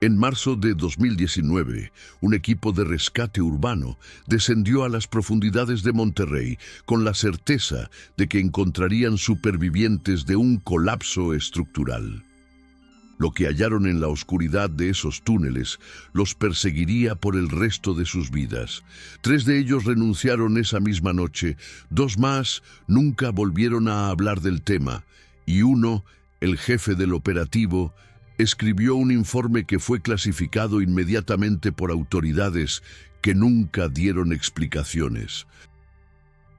En marzo de 2019, un equipo de rescate urbano descendió a las profundidades de Monterrey con la certeza de que encontrarían supervivientes de un colapso estructural. Lo que hallaron en la oscuridad de esos túneles los perseguiría por el resto de sus vidas. 3 de ellos renunciaron esa misma noche, 2 más nunca volvieron a hablar del tema, y uno, el jefe del operativo, escribió un informe que fue clasificado inmediatamente por autoridades que nunca dieron explicaciones.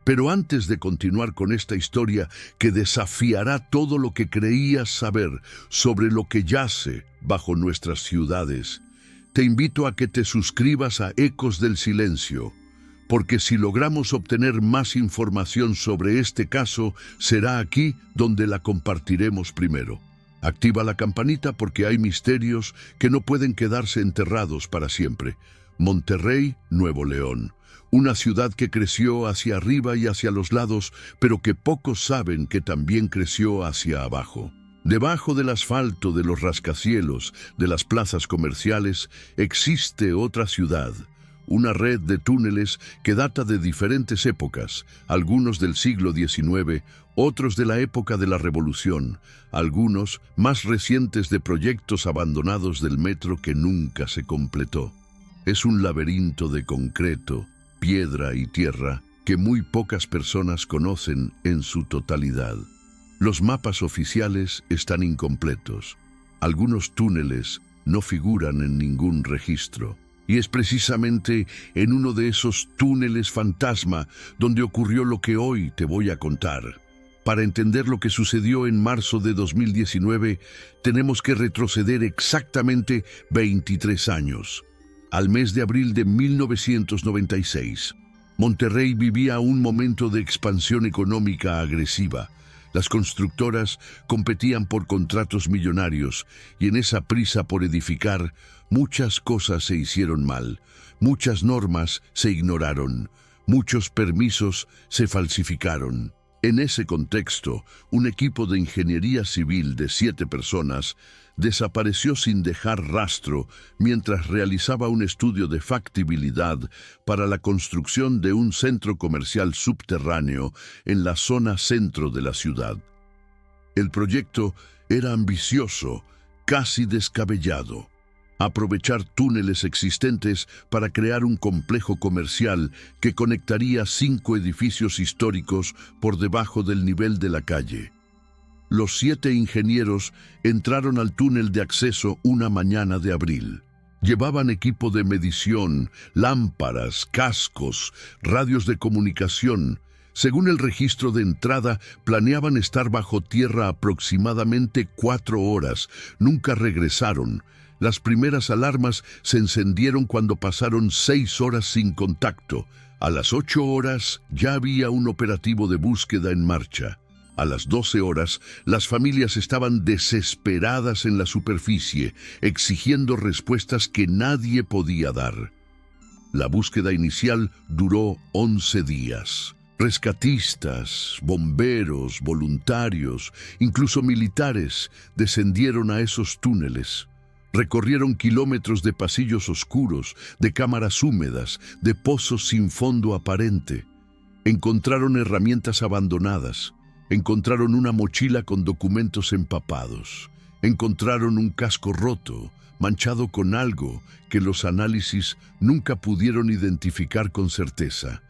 Pero antes de continuar con esta historia que desafiará todo lo que creías saber sobre lo que yace bajo nuestras ciudades, te invito a que te suscribas a Ecos del Silencio, porque si logramos obtener más información sobre este caso, será aquí donde la compartiremos primero. Activa la campanita porque hay misterios que no pueden quedarse enterrados para siempre. Monterrey, Nuevo León. Una ciudad que creció hacia arriba y hacia los lados, pero que pocos saben que también creció hacia abajo. Debajo del asfalto de los rascacielos, de las plazas comerciales, existe otra ciudad. Una red de túneles que data de diferentes épocas, algunos del siglo XIX, otros de la época de la Revolución, algunos más recientes de proyectos abandonados del metro que nunca se completó. Es un laberinto de concreto, piedra y tierra que muy pocas personas conocen en su totalidad. Los mapas oficiales están incompletos. Algunos túneles no figuran en ningún registro. Y es precisamente en uno de esos túneles fantasma donde ocurrió lo que hoy te voy a contar. Para entender lo que sucedió en marzo de 2019, tenemos que retroceder exactamente 23 años. Al mes de abril de 1996, Monterrey vivía un momento de expansión económica agresiva. Las constructoras competían por contratos millonarios y en esa prisa por edificar, muchas cosas se hicieron mal, muchas normas se ignoraron, muchos permisos se falsificaron. En ese contexto, un equipo de ingeniería civil de 7 personas desapareció sin dejar rastro mientras realizaba un estudio de factibilidad para la construcción de un centro comercial subterráneo en la zona centro de la ciudad. El proyecto era ambicioso, casi descabellado. Aprovechar túneles existentes para crear un complejo comercial que conectaría 5 edificios históricos por debajo del nivel de la calle. Los 7 ingenieros entraron al túnel de acceso una mañana de abril. Llevaban equipo de medición, lámparas, cascos, radios de comunicación. Según el registro de entrada, planeaban estar bajo tierra aproximadamente 4 horas. Nunca regresaron. Las primeras alarmas se encendieron cuando pasaron 6 horas sin contacto. A las 8 horas ya había un operativo de búsqueda en marcha. A las 12 horas, las familias estaban desesperadas en la superficie, exigiendo respuestas que nadie podía dar. La búsqueda inicial duró 11 días. Rescatistas, bomberos, voluntarios, incluso militares, descendieron a esos túneles. Recorrieron kilómetros de pasillos oscuros, de cámaras húmedas, de pozos sin fondo aparente. Encontraron herramientas abandonadas. Encontraron una mochila con documentos empapados. Encontraron un casco roto, manchado con algo que los análisis nunca pudieron identificar con certeza.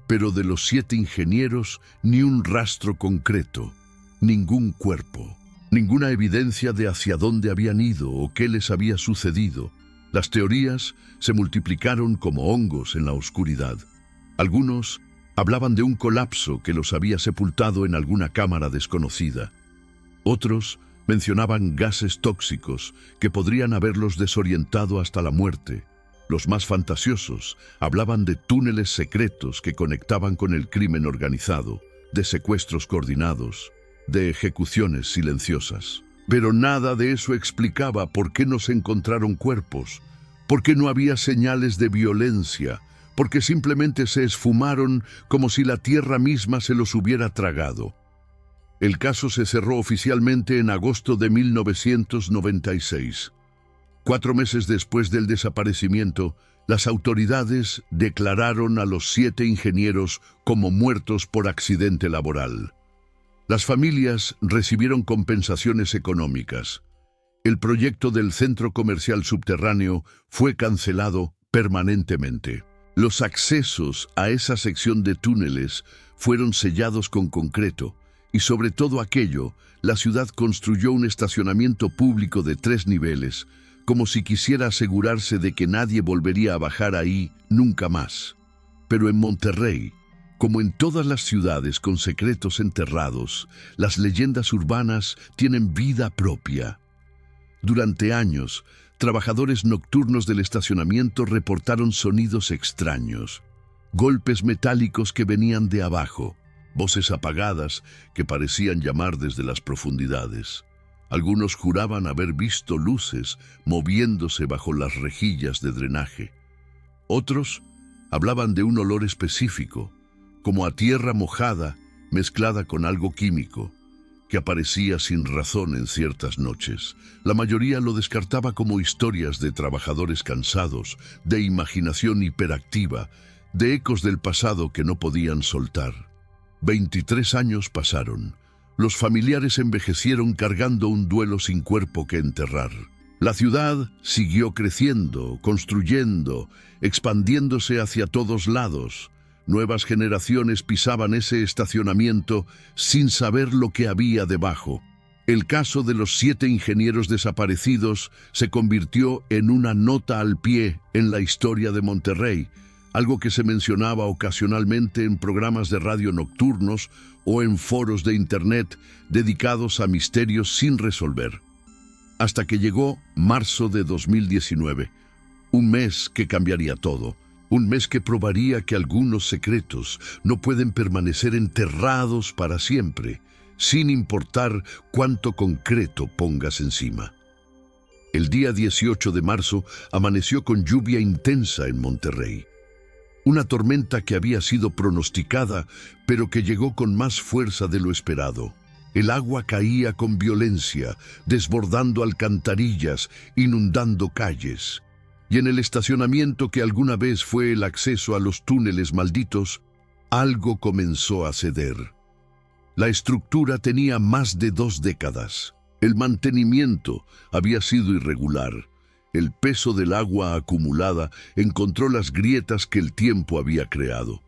Pero de los 7 ingenieros, ni un rastro concreto, ningún cuerpo. Ninguna evidencia de hacia dónde habían ido o qué les había sucedido. Las teorías se multiplicaron como hongos en la oscuridad. Algunos hablaban de un colapso que los había sepultado en alguna cámara desconocida. Otros mencionaban gases tóxicos que podrían haberlos desorientado hasta la muerte. Los más fantasiosos hablaban de túneles secretos que conectaban con el crimen organizado, de secuestros coordinados, de ejecuciones silenciosas. Pero nada de eso explicaba por qué no se encontraron cuerpos, por qué no había señales de violencia, porque simplemente se esfumaron como si la tierra misma se los hubiera tragado. El caso se cerró oficialmente en agosto de 1996. 4 meses después del desaparecimiento, las autoridades declararon a los 7 ingenieros como muertos por accidente laboral. Las familias recibieron compensaciones económicas. El proyecto del centro comercial subterráneo fue cancelado permanentemente. Los accesos a esa sección de túneles fueron sellados con concreto y sobre todo aquello, la ciudad construyó un estacionamiento público de 3 niveles, como si quisiera asegurarse de que nadie volvería a bajar ahí nunca más. Pero en Monterrey, como en todas las ciudades con secretos enterrados, las leyendas urbanas tienen vida propia. Durante años, trabajadores nocturnos del estacionamiento reportaron sonidos extraños, golpes metálicos que venían de abajo, voces apagadas que parecían llamar desde las profundidades. Algunos juraban haber visto luces moviéndose bajo las rejillas de drenaje. Otros hablaban de un olor específico, como a tierra mojada mezclada con algo químico, que aparecía sin razón en ciertas noches. La mayoría lo descartaba como historias de trabajadores cansados, de imaginación hiperactiva, de ecos del pasado que no podían soltar. 23 años pasaron. Los familiares envejecieron cargando un duelo sin cuerpo que enterrar. La ciudad siguió creciendo, construyendo, expandiéndose hacia todos lados. Nuevas generaciones pisaban ese estacionamiento sin saber lo que había debajo. El caso de los 7 ingenieros desaparecidos se convirtió en una nota al pie en la historia de Monterrey, algo que se mencionaba ocasionalmente en programas de radio nocturnos o en foros de internet dedicados a misterios sin resolver. Hasta que llegó marzo de 2019, un mes que cambiaría todo. Un mes que probaría que algunos secretos no pueden permanecer enterrados para siempre, sin importar cuánto concreto pongas encima. El día 18 de marzo amaneció con lluvia intensa en Monterrey. Una tormenta que había sido pronosticada, pero que llegó con más fuerza de lo esperado. El agua caía con violencia, desbordando alcantarillas, inundando calles. Y en el estacionamiento que alguna vez fue el acceso a los túneles malditos, algo comenzó a ceder. La estructura tenía más de 2 décadas. El mantenimiento había sido irregular. El peso del agua acumulada encontró las grietas que el tiempo había creado.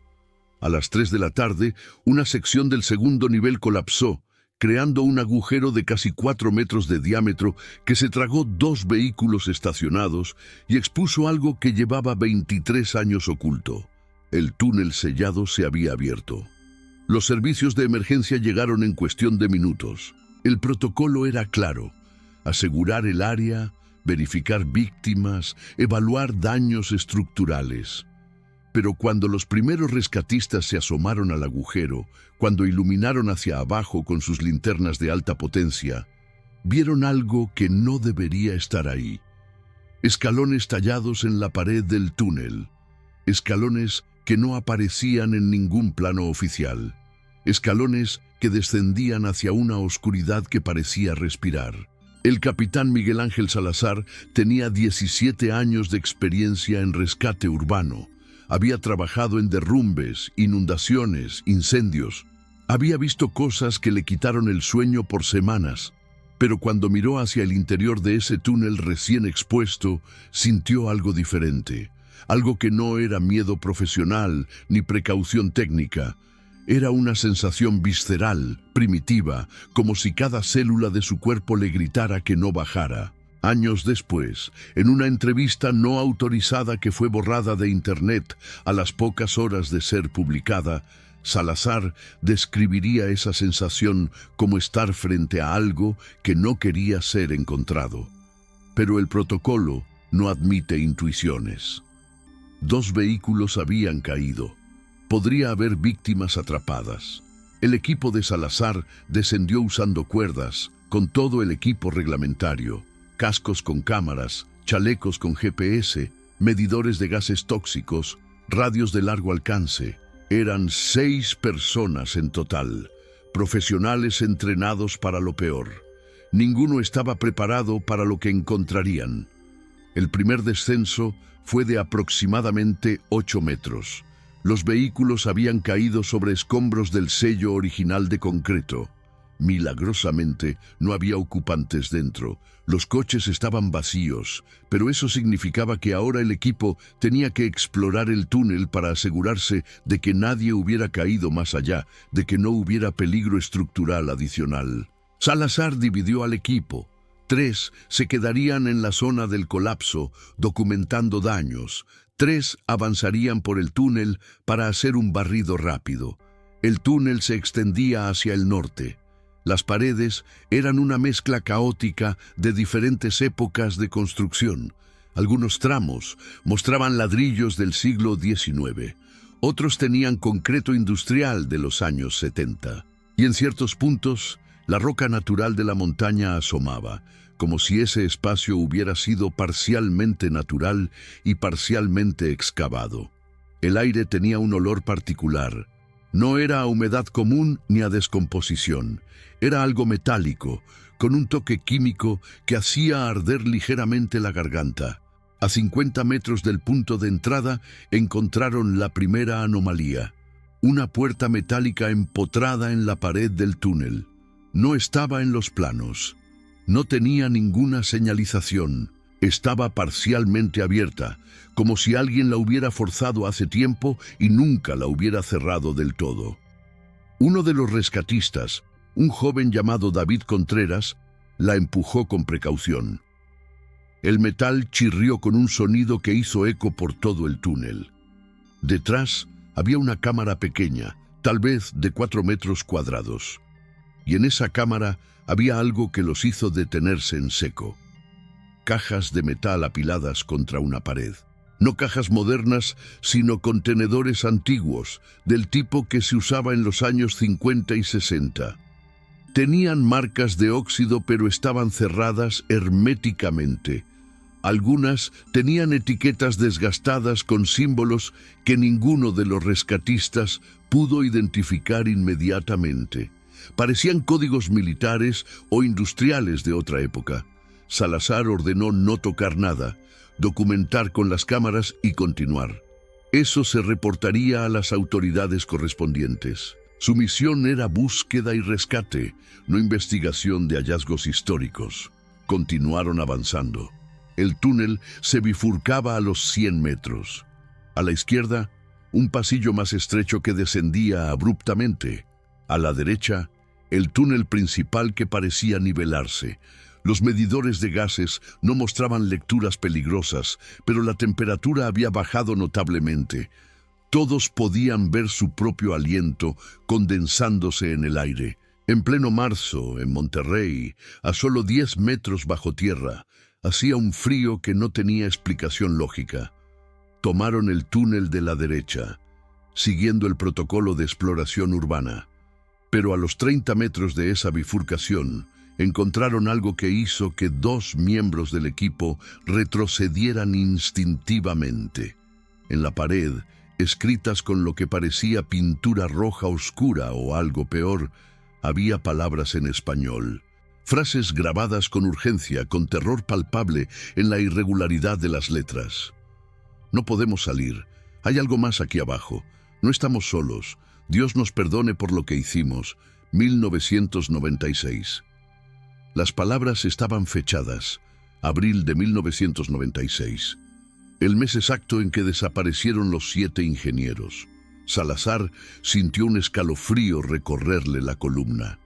A las 3 de la tarde, una sección del segundo nivel colapsó, creando un agujero de casi 4 metros de diámetro que se tragó 2 vehículos estacionados y expuso algo que llevaba 23 años oculto. El túnel sellado se había abierto. Los servicios de emergencia llegaron en cuestión de minutos. El protocolo era claro: asegurar el área, verificar víctimas, evaluar daños estructurales. Pero cuando los primeros rescatistas se asomaron al agujero, cuando iluminaron hacia abajo con sus linternas de alta potencia, vieron algo que no debería estar ahí. Escalones tallados en la pared del túnel. Escalones que no aparecían en ningún plano oficial. Escalones que descendían hacia una oscuridad que parecía respirar. El capitán Miguel Ángel Salazar tenía 17 años de experiencia en rescate urbano. Había trabajado en derrumbes, inundaciones, incendios. Había visto cosas que le quitaron el sueño por semanas, pero cuando miró hacia el interior de ese túnel recién expuesto, sintió algo diferente, algo que no era miedo profesional ni precaución técnica. Era una sensación visceral, primitiva, como si cada célula de su cuerpo le gritara que no bajara. Años después, en una entrevista no autorizada que fue borrada de internet a las pocas horas de ser publicada, Salazar describiría esa sensación como estar frente a algo que no quería ser encontrado. Pero el protocolo no admite intuiciones. 2 vehículos habían caído. Podría haber víctimas atrapadas. El equipo de Salazar descendió usando cuerdas, con todo el equipo reglamentario. Cascos con cámaras, chalecos con GPS, medidores de gases tóxicos, radios de largo alcance. Eran 6 personas en total, profesionales entrenados para lo peor. Ninguno estaba preparado para lo que encontrarían. El primer descenso fue de aproximadamente 8 metros. Los vehículos habían caído sobre escombros del sello original de concreto. Milagrosamente, no había ocupantes dentro. Los coches estaban vacíos, pero eso significaba que ahora el equipo tenía que explorar el túnel para asegurarse de que nadie hubiera caído más allá, de que no hubiera peligro estructural adicional. Salazar dividió al equipo. 3 se quedarían en la zona del colapso, documentando daños. 3 avanzarían por el túnel para hacer un barrido rápido. El túnel se extendía hacia el norte. Las paredes eran una mezcla caótica de diferentes épocas de construcción. Algunos tramos mostraban ladrillos del siglo XIX. Otros tenían concreto industrial de los años 70. Y en ciertos puntos, la roca natural de la montaña asomaba, como si ese espacio hubiera sido parcialmente natural y parcialmente excavado. El aire tenía un olor particular. No era a humedad común ni a descomposición. Era algo metálico, con un toque químico que hacía arder ligeramente la garganta. A 50 metros del punto de entrada encontraron la primera anomalía. Una puerta metálica empotrada en la pared del túnel. No estaba en los planos. No tenía ninguna señalización. Estaba parcialmente abierta, como si alguien la hubiera forzado hace tiempo y nunca la hubiera cerrado del todo. Uno de los rescatistas, un joven llamado David Contreras, la empujó con precaución. El metal chirrió con un sonido que hizo eco por todo el túnel. Detrás había una cámara pequeña, tal vez de 4 metros cuadrados. Y en esa cámara había algo que los hizo detenerse en seco. Cajas de metal apiladas contra una pared. No cajas modernas, sino contenedores antiguos, del tipo que se usaba en los años 50 y 60. Tenían marcas de óxido, pero estaban cerradas herméticamente. Algunas tenían etiquetas desgastadas con símbolos que ninguno de los rescatistas pudo identificar inmediatamente. Parecían códigos militares o industriales de otra época. Salazar ordenó no tocar nada, documentar con las cámaras y continuar. Eso se reportaría a las autoridades correspondientes. Su misión era búsqueda y rescate, no investigación de hallazgos históricos. Continuaron avanzando. El túnel se bifurcaba a los 100 metros. A la izquierda, un pasillo más estrecho que descendía abruptamente. A la derecha, el túnel principal que parecía nivelarse. Los medidores de gases no mostraban lecturas peligrosas, pero la temperatura había bajado notablemente. Todos podían ver su propio aliento condensándose en el aire. En pleno marzo, en Monterrey, a solo 10 metros bajo tierra, hacía un frío que no tenía explicación lógica. Tomaron el túnel de la derecha, siguiendo el protocolo de exploración urbana. Pero a los 30 metros de esa bifurcación, encontraron algo que hizo que 2 miembros del equipo retrocedieran instintivamente. En la pared, escritas con lo que parecía pintura roja oscura o algo peor, había palabras en español. Frases grabadas con urgencia, con terror palpable en la irregularidad de las letras. No podemos salir. Hay algo más aquí abajo. No estamos solos. Dios nos perdone por lo que hicimos. 1996. Las palabras estaban fechadas. Abril de 1996. El mes exacto en que desaparecieron los 7 ingenieros. Salazar sintió un escalofrío recorrerle la columna.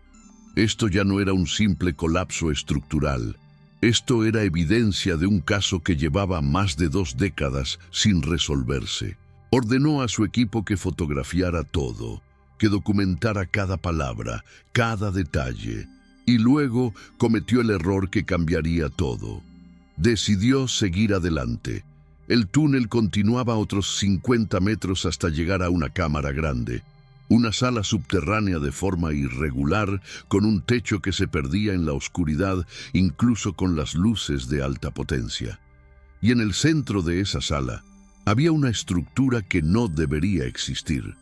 Esto ya no era un simple colapso estructural. Esto era evidencia de un caso que llevaba más de 2 décadas sin resolverse. Ordenó a su equipo que fotografiara todo, que documentara cada palabra, cada detalle, y luego cometió el error que cambiaría todo. Decidió seguir adelante. El túnel continuaba otros 50 metros hasta llegar a una cámara grande, una sala subterránea de forma irregular, con un techo que se perdía en la oscuridad, incluso con las luces de alta potencia. Y en el centro de esa sala había una estructura que no debería existir,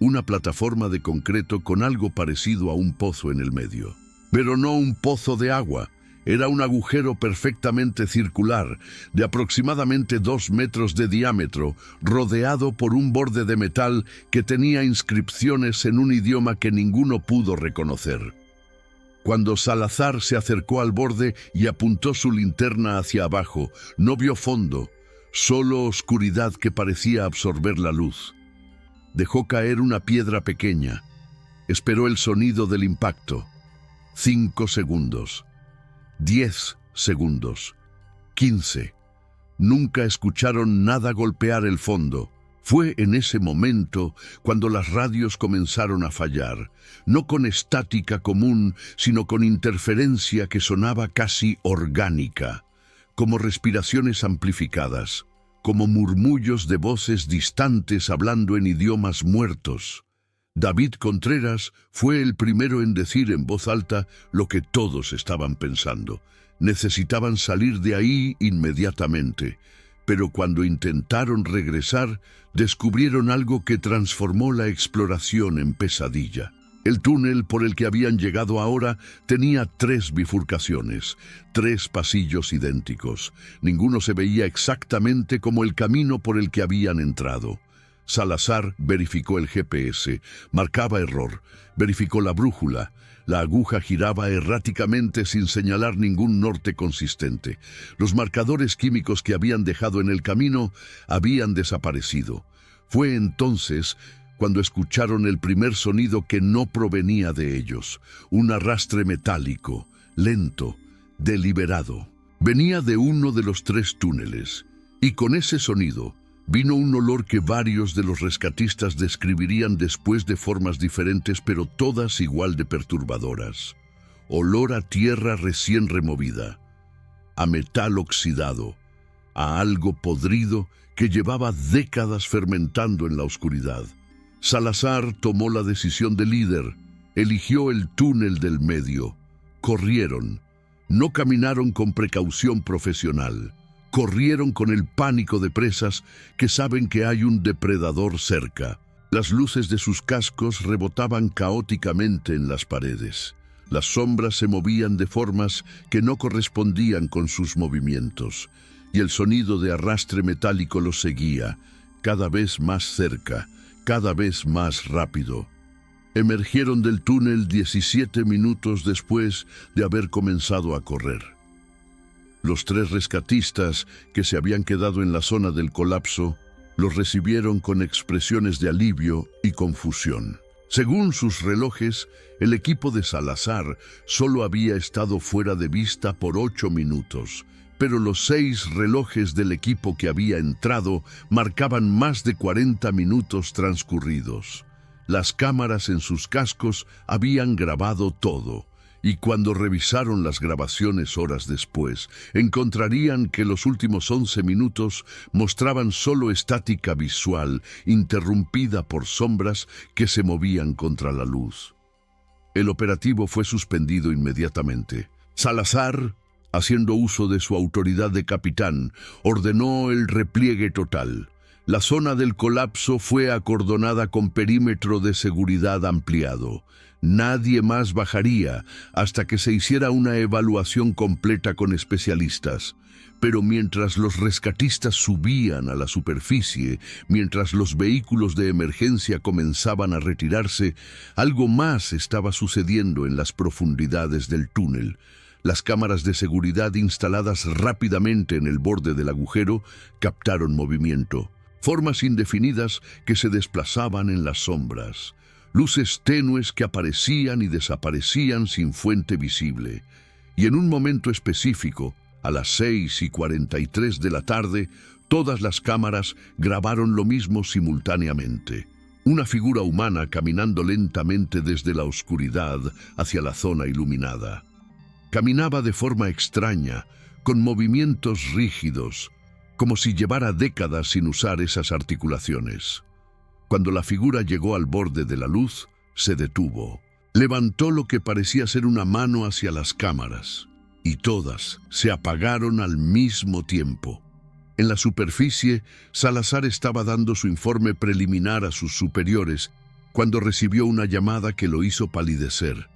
una plataforma de concreto con algo parecido a un pozo en el medio. Pero no un pozo de agua, Era un agujero perfectamente circular, de aproximadamente 2 metros de diámetro, rodeado por un borde de metal que tenía inscripciones en un idioma que ninguno pudo reconocer. Cuando Salazar se acercó al borde y apuntó su linterna hacia abajo, no vio fondo, solo oscuridad que parecía absorber la luz. Dejó caer una piedra pequeña. Esperó el sonido del impacto. 5 segundos. 10 segundos. 15. Nunca escucharon nada golpear el fondo. Fue en ese momento cuando las radios comenzaron a fallar, no con estática común, sino con interferencia que sonaba casi orgánica, como respiraciones amplificadas, como murmullos de voces distantes hablando en idiomas muertos. David Contreras fue el primero en decir en voz alta lo que todos estaban pensando. Necesitaban salir de ahí inmediatamente, pero cuando intentaron regresar, descubrieron algo que transformó la exploración en pesadilla. El túnel por el que habían llegado ahora tenía 3 bifurcaciones, 3 pasillos idénticos. Ninguno se veía exactamente como el camino por el que habían entrado. Salazar verificó el GPS, marcaba error, verificó la brújula. La aguja giraba erráticamente sin señalar ningún norte consistente. Los marcadores químicos que habían dejado en el camino habían desaparecido. Fue entonces cuando escucharon el primer sonido que no provenía de ellos, un arrastre metálico, lento, deliberado. Venía de uno de los 3 túneles, y con ese sonido vino un olor que varios de los rescatistas describirían después de formas diferentes, pero todas igual de perturbadoras. Olor a tierra recién removida, a metal oxidado, a algo podrido que llevaba décadas fermentando en la oscuridad. Salazar tomó la decisión de líder, eligió el túnel del medio. Corrieron, no caminaron con precaución profesional. Corrieron con el pánico de presas que saben que hay un depredador cerca. Las luces de sus cascos rebotaban caóticamente en las paredes. Las sombras se movían de formas que no correspondían con sus movimientos, y el sonido de arrastre metálico los seguía, cada vez más cerca, cada vez más rápido. Emergieron del túnel 17 minutos después de haber comenzado a correr. Los 3 rescatistas que se habían quedado en la zona del colapso los recibieron con expresiones de alivio y confusión. Según sus relojes, el equipo de Salazar solo había estado fuera de vista por 8 minutos, pero los 6 relojes del equipo que había entrado marcaban más de 40 minutos transcurridos. Las cámaras en sus cascos habían grabado todo, y cuando revisaron las grabaciones horas después, encontrarían que los últimos 11 minutos mostraban solo estática visual, interrumpida por sombras que se movían contra la luz. El operativo fue suspendido inmediatamente. Salazar, haciendo uso de su autoridad de capitán, ordenó el repliegue total. La zona del colapso fue acordonada con perímetro de seguridad ampliado. Nadie más bajaría hasta que se hiciera una evaluación completa con especialistas. Pero mientras los rescatistas subían a la superficie, mientras los vehículos de emergencia comenzaban a retirarse, algo más estaba sucediendo en las profundidades del túnel. Las cámaras de seguridad instaladas rápidamente en el borde del agujero captaron movimiento. Formas indefinidas que se desplazaban en las sombras. Luces tenues que aparecían y desaparecían sin fuente visible. Y en un momento específico, a las 6:43 de la tarde, todas las cámaras grabaron lo mismo simultáneamente. Una figura humana caminando lentamente desde la oscuridad hacia la zona iluminada. Caminaba de forma extraña, con movimientos rígidos, como si llevara décadas sin usar esas articulaciones. Cuando la figura llegó al borde de la luz, se detuvo. Levantó lo que parecía ser una mano hacia las cámaras, y todas se apagaron al mismo tiempo. En la superficie, Salazar estaba dando su informe preliminar a sus superiores cuando recibió una llamada que lo hizo palidecer.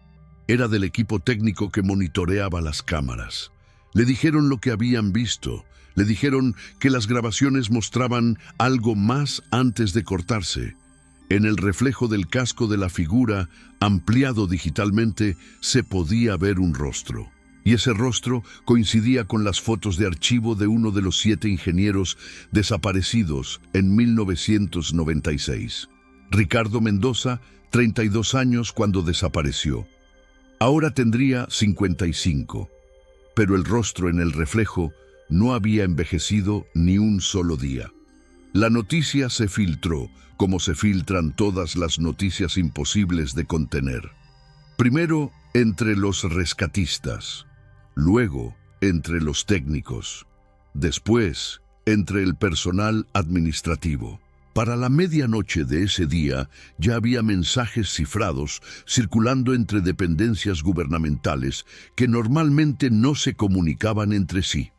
Era del equipo técnico que monitoreaba las cámaras. Le dijeron lo que habían visto. Le dijeron que las grabaciones mostraban algo más antes de cortarse. En el reflejo del casco de la figura, ampliado digitalmente, se podía ver un rostro. Y ese rostro coincidía con las fotos de archivo de uno de los 7 ingenieros desaparecidos en 1996. Ricardo Mendoza, 32 años cuando desapareció. Ahora tendría 55, pero el rostro en el reflejo no había envejecido ni un solo día. La noticia se filtró, como se filtran todas las noticias imposibles de contener. Primero entre los rescatistas, luego entre los técnicos, después entre el personal administrativo. Para la medianoche de ese día ya había mensajes cifrados circulando entre dependencias gubernamentales que normalmente no se comunicaban entre sí.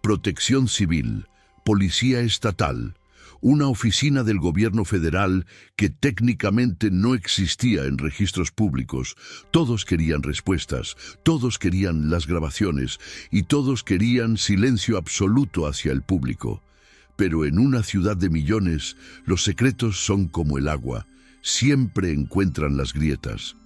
Protección Civil, Policía Estatal, una oficina del gobierno federal que técnicamente no existía en registros públicos. Todos querían respuestas, todos querían las grabaciones y todos querían silencio absoluto hacia el público. Pero en una ciudad de millones, los secretos son como el agua, siempre encuentran las grietas.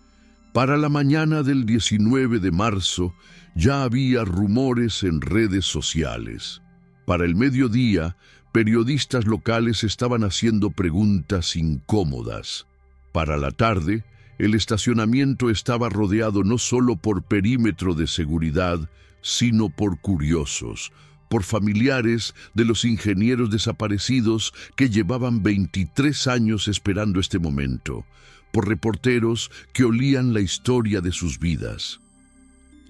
Para la mañana del 19 de marzo, ya había rumores en redes sociales. Para el mediodía, periodistas locales estaban haciendo preguntas incómodas. Para la tarde, el estacionamiento estaba rodeado no solo por perímetro de seguridad, sino por curiosos, por familiares de los ingenieros desaparecidos que llevaban 23 años esperando este momento, por reporteros que olían la historia de sus vidas.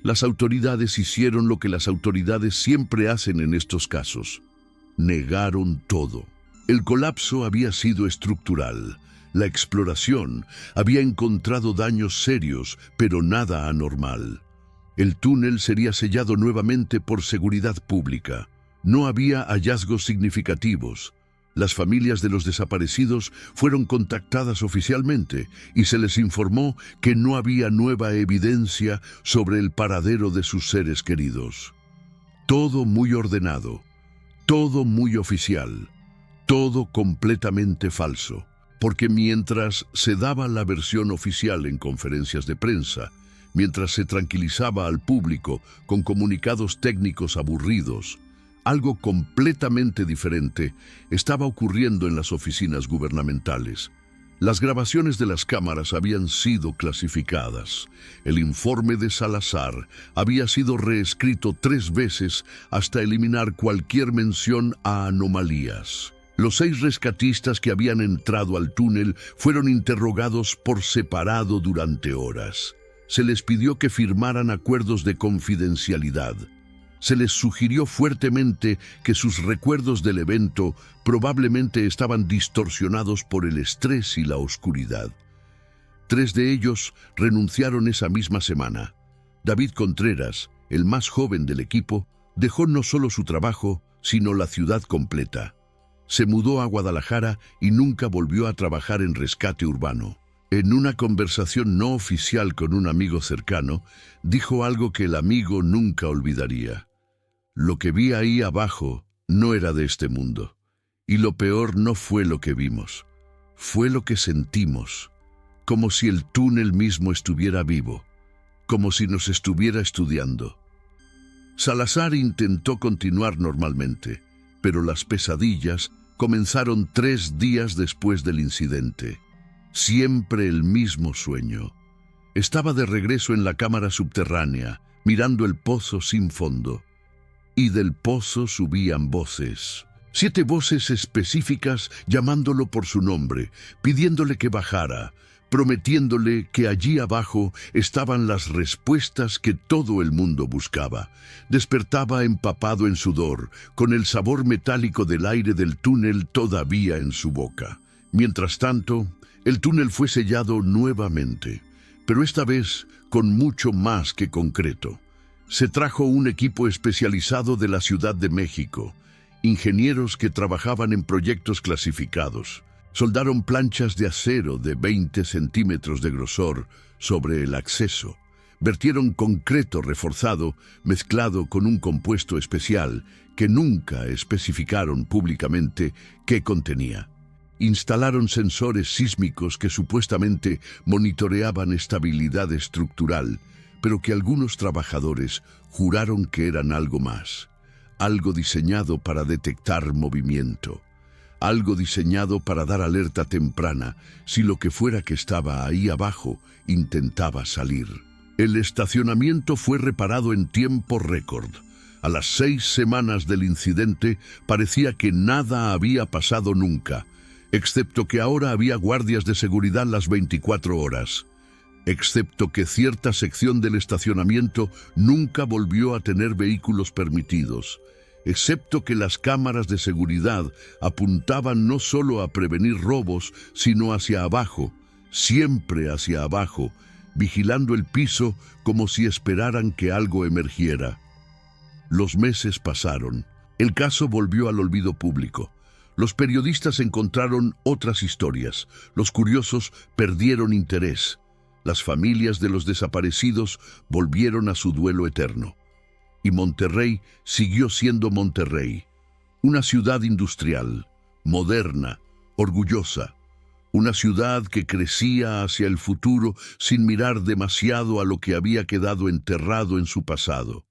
Las autoridades hicieron lo que las autoridades siempre hacen en estos casos. Negaron todo. El colapso había sido estructural. La exploración había encontrado daños serios, pero nada anormal. El túnel sería sellado nuevamente por seguridad pública. No había hallazgos significativos. Las familias de los desaparecidos fueron contactadas oficialmente y se les informó que no había nueva evidencia sobre el paradero de sus seres queridos. Todo muy ordenado, todo muy oficial, todo completamente falso, porque mientras se daba la versión oficial en conferencias de prensa, mientras se tranquilizaba al público con comunicados técnicos aburridos, algo completamente diferente estaba ocurriendo en las oficinas gubernamentales. Las grabaciones de las cámaras habían sido clasificadas. El informe de Salazar había sido reescrito 3 veces hasta eliminar cualquier mención a anomalías. Los 6 rescatistas que habían entrado al túnel fueron interrogados por separado durante horas. Se les pidió que firmaran acuerdos de confidencialidad. Se les sugirió fuertemente que sus recuerdos del evento probablemente estaban distorsionados por el estrés y la oscuridad. 3 de ellos renunciaron esa misma semana. David Contreras, el más joven del equipo, dejó no solo su trabajo, sino la ciudad completa. Se mudó a Guadalajara y nunca volvió a trabajar en rescate urbano. En una conversación no oficial con un amigo cercano, dijo algo que el amigo nunca olvidaría. Lo que vi ahí abajo no era de este mundo. Y lo peor no fue lo que vimos, fue lo que sentimos, como si el túnel mismo estuviera vivo, como si nos estuviera estudiando. Salazar intentó continuar normalmente, pero las pesadillas comenzaron 3 días después del incidente. Siempre el mismo sueño. Estaba de regreso en la cámara subterránea, mirando el pozo sin fondo. Y del pozo subían voces. 7 voces específicas llamándolo por su nombre, pidiéndole que bajara, prometiéndole que allí abajo estaban las respuestas que todo el mundo buscaba. Despertaba empapado en sudor, con el sabor metálico del aire del túnel todavía en su boca. Mientras tanto, el túnel fue sellado nuevamente, pero esta vez con mucho más que concreto. Se trajo un equipo especializado de la Ciudad de México, ingenieros que trabajaban en proyectos clasificados. Soldaron planchas de acero de 20 centímetros de grosor sobre el acceso. Vertieron concreto reforzado mezclado con un compuesto especial que nunca especificaron públicamente qué contenía. Instalaron sensores sísmicos que supuestamente monitoreaban estabilidad estructural, pero que algunos trabajadores juraron que eran algo más, algo diseñado para detectar movimiento, algo diseñado para dar alerta temprana si lo que fuera que estaba ahí abajo intentaba salir. El estacionamiento fue reparado en tiempo récord. A las 6 semanas del incidente parecía que nada había pasado nunca, excepto que ahora había guardias de seguridad las 24 horas. Excepto que cierta sección del estacionamiento nunca volvió a tener vehículos permitidos. Excepto que las cámaras de seguridad apuntaban no solo a prevenir robos, sino hacia abajo, siempre hacia abajo, vigilando el piso como si esperaran que algo emergiera. Los meses pasaron. El caso volvió al olvido público. Los periodistas encontraron otras historias. Los curiosos perdieron interés. Las familias de los desaparecidos volvieron a su duelo eterno. Y Monterrey siguió siendo Monterrey, una ciudad industrial, moderna, orgullosa, una ciudad que crecía hacia el futuro sin mirar demasiado a lo que había quedado enterrado en su pasado.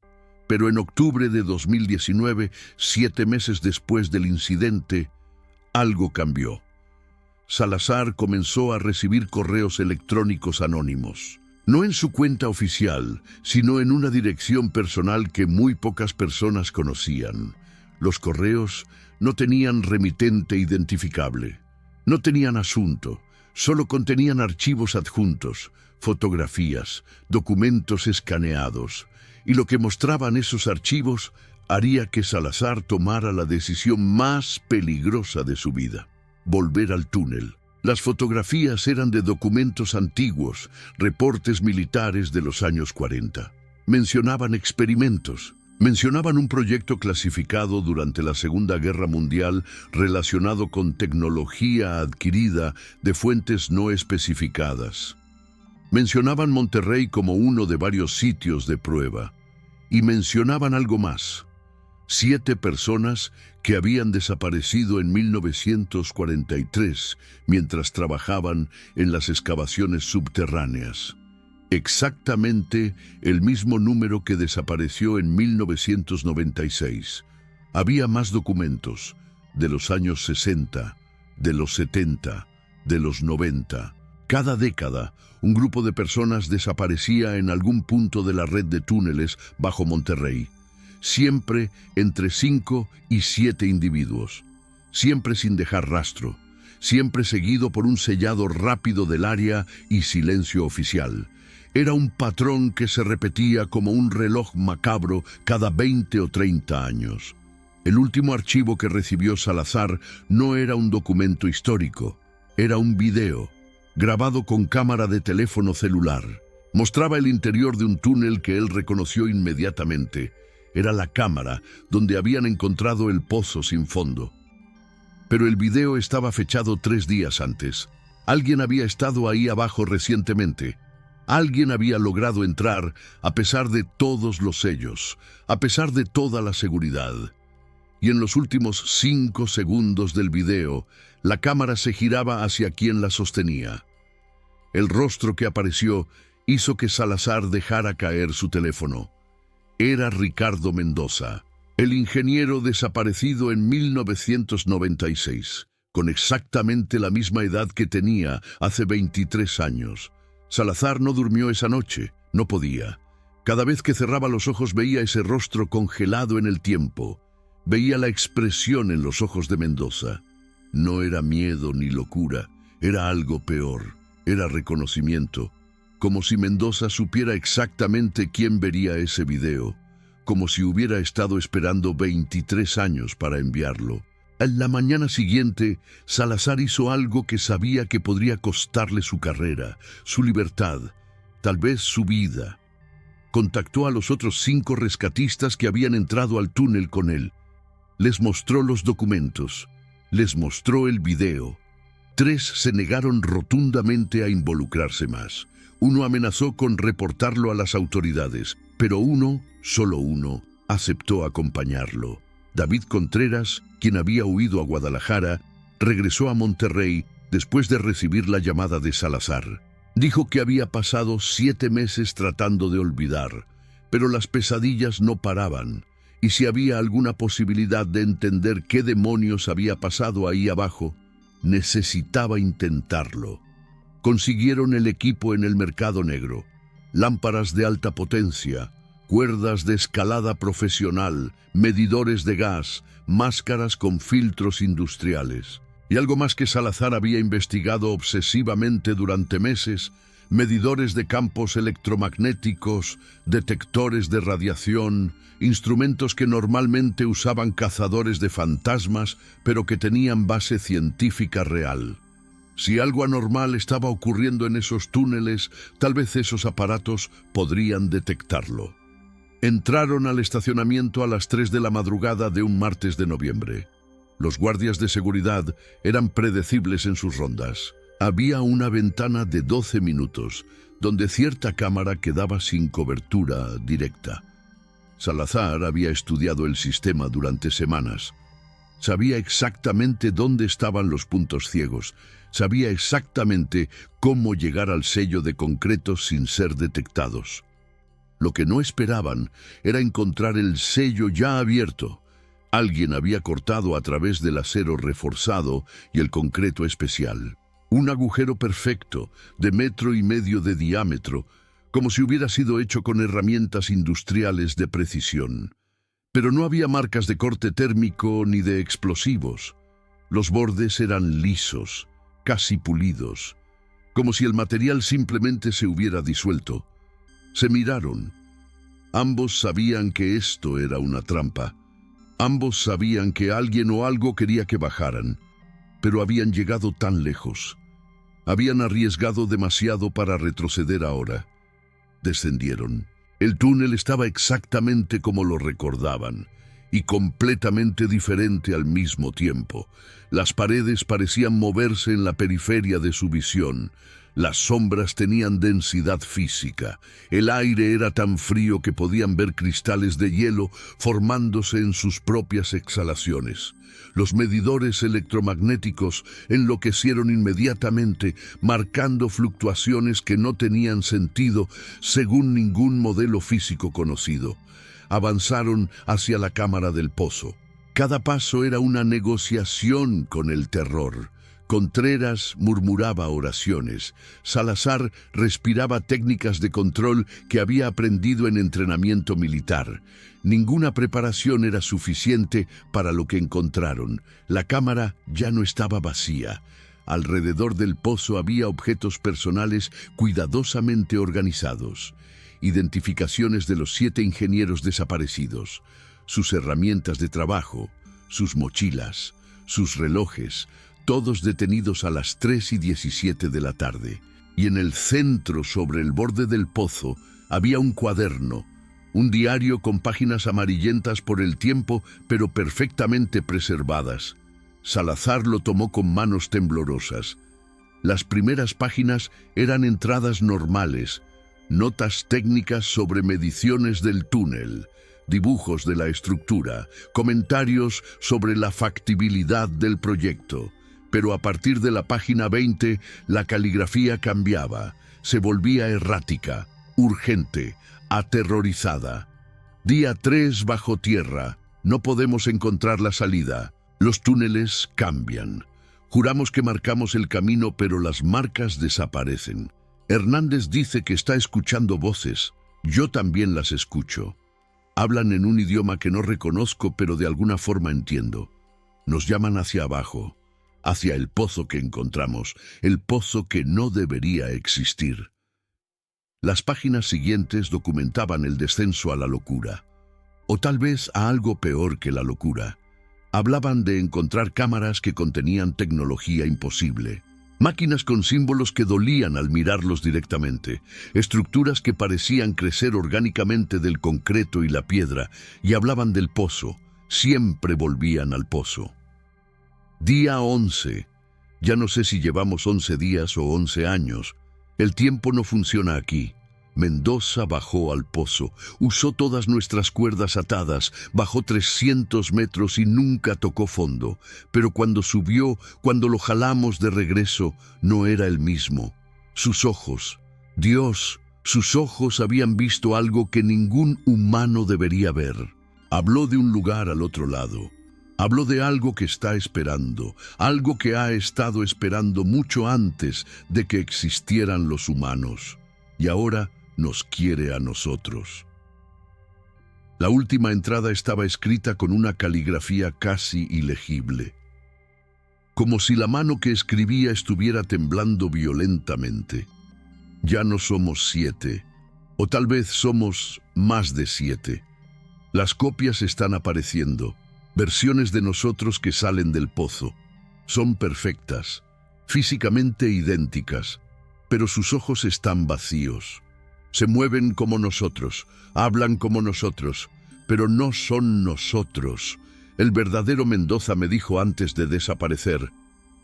Pero en octubre de 2019, 7 meses después del incidente, algo cambió. Salazar comenzó a recibir correos electrónicos anónimos. No en su cuenta oficial, sino en una dirección personal que muy pocas personas conocían. Los correos no tenían remitente identificable, no tenían asunto, solo contenían archivos adjuntos, fotografías, documentos escaneados, y lo que mostraban esos archivos haría que Salazar tomara la decisión más peligrosa de su vida: volver al túnel. Las fotografías eran de documentos antiguos, reportes militares de los años 40. Mencionaban experimentos, mencionaban un proyecto clasificado durante la Segunda Guerra Mundial relacionado con tecnología adquirida de fuentes no especificadas. Mencionaban Monterrey como uno de varios sitios de prueba. Y mencionaban algo más: 7 personas que habían desaparecido en 1943 mientras trabajaban en las excavaciones subterráneas. Exactamente el mismo número que desapareció en 1996. Había más documentos de los años 60, de los 70, de los 90. Cada década, un grupo de personas desaparecía en algún punto de la red de túneles bajo Monterrey. Siempre entre 5 y 7 individuos, siempre sin dejar rastro, siempre seguido por un sellado rápido del área y silencio oficial. Era un patrón que se repetía como un reloj macabro cada 20 o 30 años. El último archivo que recibió Salazar no era un documento histórico, era un video, grabado con cámara de teléfono celular. Mostraba el interior de un túnel que él reconoció inmediatamente. Era la cámara donde habían encontrado el pozo sin fondo. Pero el video estaba fechado 3 días antes. Alguien había estado ahí abajo recientemente. Alguien había logrado entrar a pesar de todos los sellos, a pesar de toda la seguridad. Y en los últimos 5 segundos del video, la cámara se giraba hacia quien la sostenía. El rostro que apareció hizo que Salazar dejara caer su teléfono. Era Ricardo Mendoza, el ingeniero desaparecido en 1996, con exactamente la misma edad que tenía hace 23 años. Salazar no durmió esa noche, no podía. Cada vez que cerraba los ojos veía ese rostro congelado en el tiempo. Veía la expresión en los ojos de Mendoza. No era miedo ni locura, era algo peor, era reconocimiento. Como si Mendoza supiera exactamente quién vería ese video, como si hubiera estado esperando 23 años para enviarlo. En la mañana siguiente, Salazar hizo algo que sabía que podría costarle su carrera, su libertad, tal vez su vida. Contactó a los otros 5 rescatistas que habían entrado al túnel con él. Les mostró los documentos, les mostró el video. 3 se negaron rotundamente a involucrarse más. Uno amenazó con reportarlo a las autoridades, pero uno, solo uno, aceptó acompañarlo. David Contreras, quien había huido a Guadalajara, regresó a Monterrey después de recibir la llamada de Salazar. Dijo que había pasado 7 meses tratando de olvidar, pero las pesadillas no paraban, y si había alguna posibilidad de entender qué demonios había pasado ahí abajo, necesitaba intentarlo. Consiguieron el equipo en el mercado negro: lámparas de alta potencia, cuerdas de escalada profesional, medidores de gas, máscaras con filtros industriales. Y algo más que Salazar había investigado obsesivamente durante meses: medidores de campos electromagnéticos, detectores de radiación, instrumentos que normalmente usaban cazadores de fantasmas, pero que tenían base científica real. Si algo anormal estaba ocurriendo en esos túneles, tal vez esos aparatos podrían detectarlo. Entraron al estacionamiento a las 3 de la madrugada de un martes de noviembre. Los guardias de seguridad eran predecibles en sus rondas. Había una ventana de 12 minutos, donde cierta cámara quedaba sin cobertura directa. Salazar había estudiado el sistema durante semanas. Sabía exactamente dónde estaban los puntos ciegos. Sabía exactamente cómo llegar al sello de concreto sin ser detectados. Lo que no esperaban era encontrar el sello ya abierto. Alguien había cortado a través del acero reforzado y el concreto especial. Un agujero perfecto, de 1,5 metros de diámetro, como si hubiera sido hecho con herramientas industriales de precisión. Pero no había marcas de corte térmico ni de explosivos. Los bordes eran lisos, casi pulidos, como si el material simplemente se hubiera disuelto. Se miraron. Ambos sabían que esto era una trampa. Ambos sabían que alguien o algo quería que bajaran, pero habían llegado tan lejos. Habían arriesgado demasiado para retroceder ahora. Descendieron. El túnel estaba exactamente como lo recordaban, y completamente diferente al mismo tiempo. Las paredes parecían moverse en la periferia de su visión. Las sombras tenían densidad física. El aire era tan frío que podían ver cristales de hielo formándose en sus propias exhalaciones. Los medidores electromagnéticos enloquecieron inmediatamente, marcando fluctuaciones que no tenían sentido según ningún modelo físico conocido. Avanzaron hacia la cámara del pozo. Cada paso era una negociación con el terror. Contreras murmuraba oraciones. Salazar respiraba técnicas de control que había aprendido en entrenamiento militar. Ninguna preparación era suficiente para lo que encontraron. La cámara ya no estaba vacía. Alrededor del pozo había objetos personales cuidadosamente organizados. Identificaciones de los 7 ingenieros desaparecidos, sus herramientas de trabajo, sus mochilas, sus relojes, todos detenidos a las 3:17 de la tarde. Y en el centro, sobre el borde del pozo, había un cuaderno, un diario con páginas amarillentas por el tiempo, pero perfectamente preservadas. Salazar lo tomó con manos temblorosas. Las primeras páginas eran entradas normales, notas técnicas sobre mediciones del túnel, dibujos de la estructura, comentarios sobre la factibilidad del proyecto. Pero a partir de la página 20, la caligrafía cambiaba, se volvía errática, urgente, aterrorizada. Día 3 bajo tierra, no podemos encontrar la salida. Los túneles cambian. Juramos que marcamos el camino, pero las marcas desaparecen. Hernández dice que está escuchando voces. Yo también las escucho. Hablan en un idioma que no reconozco, pero de alguna forma entiendo. Nos llaman hacia abajo, hacia el pozo que encontramos, el pozo que no debería existir. Las páginas siguientes documentaban el descenso a la locura, o tal vez a algo peor que la locura. Hablaban de encontrar cámaras que contenían tecnología imposible, máquinas con símbolos que dolían al mirarlos directamente, estructuras que parecían crecer orgánicamente del concreto y la piedra, y hablaban del pozo. Siempre volvían al pozo. Día 11. Ya no sé si llevamos 11 días o 11 años. El tiempo no funciona aquí. Mendoza bajó al pozo, usó todas nuestras cuerdas atadas, bajó 300 metros y nunca tocó fondo. Pero cuando subió, cuando lo jalamos de regreso, no era el mismo. Sus ojos, Dios, sus ojos habían visto algo que ningún humano debería ver. Habló de un lugar al otro lado. Habló de algo que está esperando, algo que ha estado esperando mucho antes de que existieran los humanos. Y ahora nos quiere a nosotros. La última entrada estaba escrita con una caligrafía casi ilegible, como si la mano que escribía estuviera temblando violentamente. Ya no somos 7, o tal vez somos más de 7. Las copias están apareciendo, versiones de nosotros que salen del pozo. Son perfectas, físicamente idénticas, pero sus ojos están vacíos. Se mueven como nosotros, hablan como nosotros, pero no son nosotros. El verdadero Mendoza me dijo antes de desaparecer: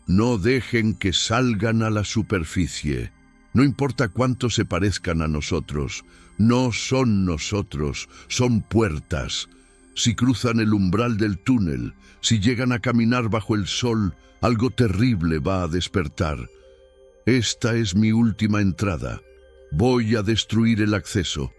no dejen que salgan a la superficie. No importa cuánto se parezcan a nosotros, no son nosotros, son puertas. Si cruzan el umbral del túnel, si llegan a caminar bajo el sol, algo terrible va a despertar. Esta es mi última entrada. Voy a destruir el acceso.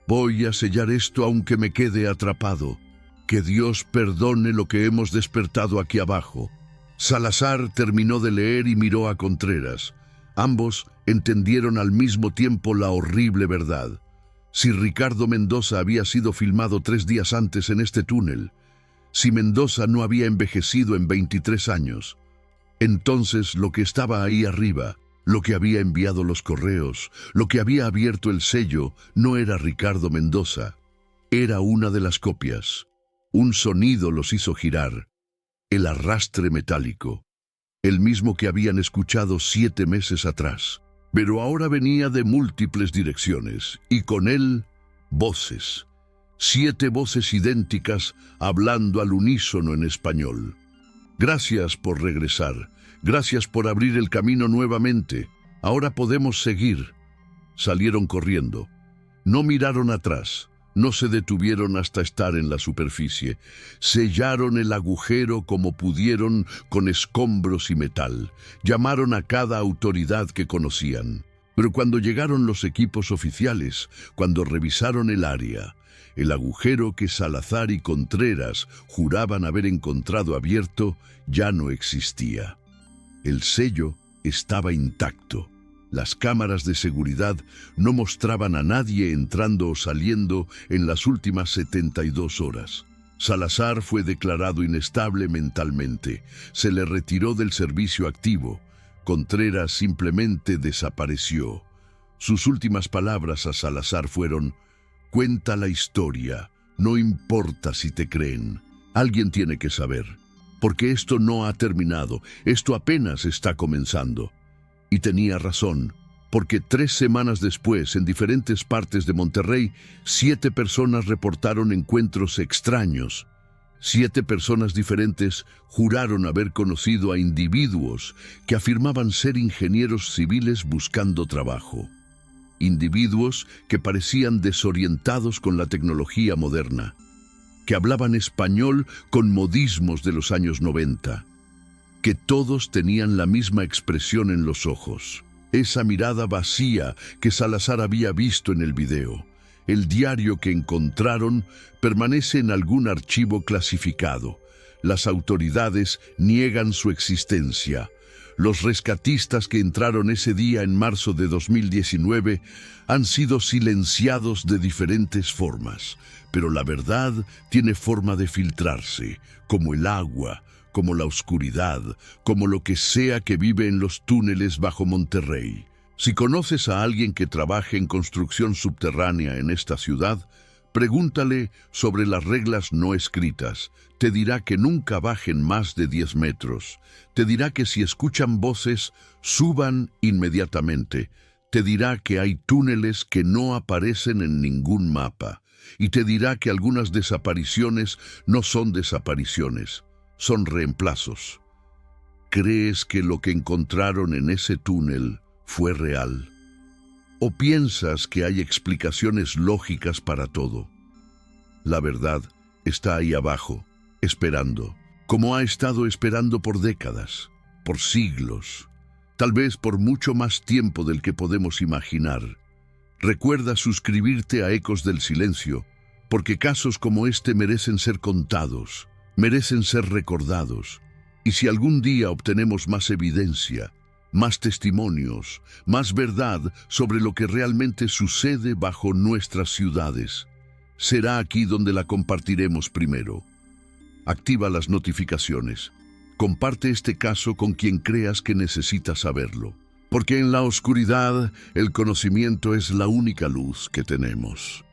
Voy a sellar esto aunque me quede atrapado. Que Dios perdone lo que hemos despertado aquí abajo. Salazar terminó de leer y miró a Contreras. Ambos entendieron al mismo tiempo la horrible verdad. Si Ricardo Mendoza había sido filmado 3 días antes en este túnel, si Mendoza no había envejecido en 23 años, entonces lo que estaba ahí arriba, lo que había enviado los correos, lo que había abierto el sello, no era Ricardo Mendoza. Era una de las copias. Un sonido los hizo girar. El arrastre metálico. El mismo que habían escuchado 7 meses atrás. Pero ahora venía de múltiples direcciones, y con él, voces. 7 voces idénticas hablando al unísono en español. Gracias por regresar. Gracias por abrir el camino nuevamente. Ahora podemos seguir. Salieron corriendo. No miraron atrás. No se detuvieron hasta estar en la superficie. Sellaron el agujero como pudieron con escombros y metal. Llamaron a cada autoridad que conocían. Pero cuando llegaron los equipos oficiales, cuando revisaron el área, el agujero que Salazar y Contreras juraban haber encontrado abierto ya no existía. El sello estaba intacto. Las cámaras de seguridad no mostraban a nadie entrando o saliendo en las últimas 72 horas. Salazar fue declarado inestable mentalmente. Se le retiró del servicio activo. Contreras simplemente desapareció. Sus últimas palabras a Salazar fueron: cuenta la historia, no importa si te creen. Alguien tiene que saber. Porque esto no ha terminado, esto apenas está comenzando. Y tenía razón, porque 3 semanas después, en diferentes partes de Monterrey, 7 personas reportaron encuentros extraños. 7 personas diferentes juraron haber conocido a individuos que afirmaban ser ingenieros civiles buscando trabajo. Individuos que parecían desorientados con la tecnología moderna, que hablaban español con modismos de los años 90, que todos tenían la misma expresión en los ojos, esa mirada vacía que Salazar había visto en el video. El diario que encontraron permanece en algún archivo clasificado. Las autoridades niegan su existencia. Los rescatistas que entraron ese día en marzo de 2019 han sido silenciados de diferentes formas, pero la verdad tiene forma de filtrarse, como el agua, como la oscuridad, como lo que sea que vive en los túneles bajo Monterrey. Si conoces a alguien que trabaje en construcción subterránea en esta ciudad, pregúntale sobre las reglas no escritas. Te dirá que nunca bajen más de 10 metros. Te dirá que si escuchan voces, suban inmediatamente. Te dirá que hay túneles que no aparecen en ningún mapa. Y te dirá que algunas desapariciones no son desapariciones, son reemplazos. ¿Crees que lo que encontraron en ese túnel fue real? ¿O piensas que hay explicaciones lógicas para todo? La verdad está ahí abajo, esperando, como ha estado esperando por décadas, por siglos, tal vez por mucho más tiempo del que podemos imaginar. Recuerda suscribirte a Ecos del Silencio, porque casos como este merecen ser contados, merecen ser recordados. Y si algún día obtenemos más evidencia, más testimonios, más verdad sobre lo que realmente sucede bajo nuestras ciudades, será aquí donde la compartiremos primero. Activa las notificaciones. Comparte este caso con quien creas que necesita saberlo, porque en la oscuridad el conocimiento es la única luz que tenemos.